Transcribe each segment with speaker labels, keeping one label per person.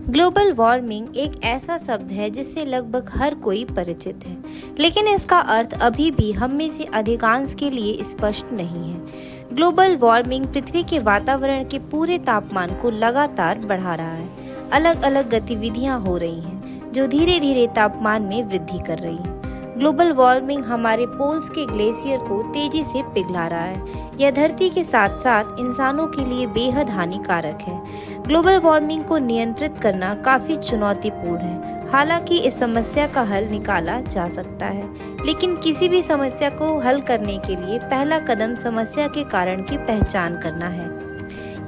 Speaker 1: Global warming एक ऐसा शब्द है जिससे लगभग हर कोई परिचित है, लेकिन इसका अर्थ अभी भी हम में से अधिकांश के लिए स्पष्ट नहीं है। ग्लोबल वार्मिंग पृथ्वी के वातावरण के पूरे तापमान को लगातार बढ़ा रहा है। अलग अलग गतिविधियां हो रही हैं, जो धीरे धीरे तापमान में वृद्धि कर रही हैं। ग्लोबल वार्मिंग हमारे पोल्स के ग्लेशियर को तेजी से पिघला रहा है। यह धरती के साथ साथ इंसानों के लिए बेहद हानिकारक है। ग्लोबल वार्मिंग को नियंत्रित करना काफी चुनौतीपूर्ण है। हालांकि इस समस्या का हल निकाला जा सकता है, लेकिन किसी भी समस्या को हल करने के लिए पहला कदम समस्या के कारण की पहचान करना है।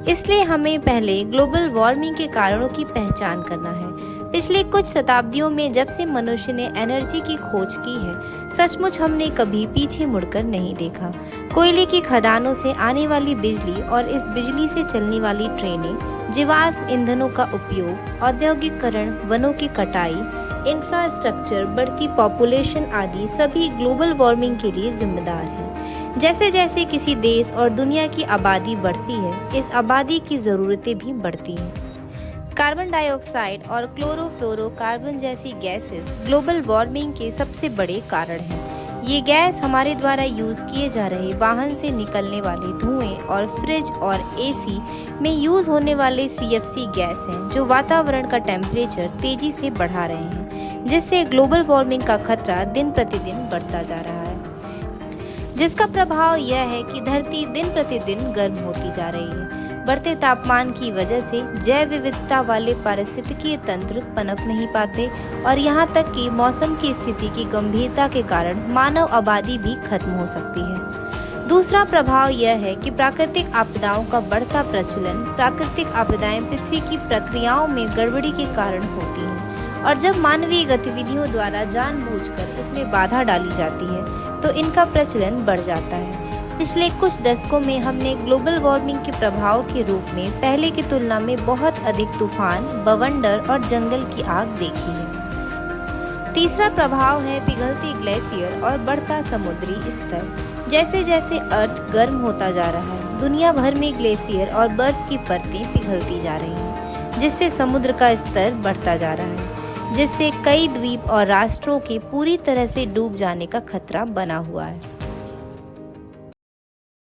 Speaker 1: इसलिए हमें पहले ग्लोबल वार्मिंग के कारणों की पहचान करना है। पिछले कुछ शताब्दियों में जब से मनुष्य ने एनर्जी की खोज की है, सचमुच हमने कभी पीछे मुड़कर नहीं देखा। कोयले की खदानों से आने वाली बिजली और इस बिजली से चलने वाली ट्रेनें, जीवाश्म ईंधनों का उपयोग, औद्योगिकरण, वनों की कटाई, इंफ्रास्ट्रक्चर, बढ़ती पॉपुलेशन आदि सभी ग्लोबल वार्मिंग के लिए जिम्मेदार हैं। जैसे जैसे किसी देश और दुनिया की आबादी बढ़ती है, इस आबादी की ज़रूरतें भी बढ़ती हैं। कार्बन डाइऑक्साइड और क्लोरोफ्लोरोकार्बन जैसी गैसेस ग्लोबल वार्मिंग के सबसे बड़े कारण हैं। ये गैस हमारे द्वारा यूज़ किए जा रहे वाहन से निकलने वाले धुएं और फ्रिज और एसी में यूज़ होने वाले सीएफसी गैस हैं, जो वातावरण का टेम्परेचर तेजी से बढ़ा रहे हैं, जिससे ग्लोबल वार्मिंग का खतरा दिन प्रतिदिन बढ़ता जा रहा है। जिसका प्रभाव यह है कि धरती दिन प्रतिदिन गर्म होती जा रही है। बढ़ते तापमान की वजह से जैव विविधता वाले पारिस्थितिकीय तंत्र पनप नहीं पाते और यहाँ तक कि मौसम की स्थिति की गंभीरता के कारण मानव आबादी भी खत्म हो सकती है। दूसरा प्रभाव यह है कि प्राकृतिक आपदाओं का बढ़ता प्रचलन। प्राकृतिक आपदाएं पृथ्वी की प्रक्रियाओं में गड़बड़ी के कारण होती हैं, और जब मानवीय गतिविधियों द्वारा जानबूझकर इसमें बाधा डाली जाती है तो इनका प्रचलन बढ़ जाता है। पिछले कुछ दशकों में हमने ग्लोबल वार्मिंग के प्रभाव के रूप में पहले की तुलना में बहुत अधिक तूफान, बवंडर और जंगल की आग देखी है। तीसरा प्रभाव है पिघलती ग्लेशियर और बढ़ता समुद्री स्तर। जैसे जैसे अर्थ गर्म होता जा रहा है, दुनिया भर में ग्लेशियर और बर्फ की परतें पिघलती जा रही हैं, जिससे समुद्र का स्तर बढ़ता जा रहा है, जिससे कई द्वीप और राष्ट्रों के पूरी तरह से डूब जाने का खतरा बना हुआ है।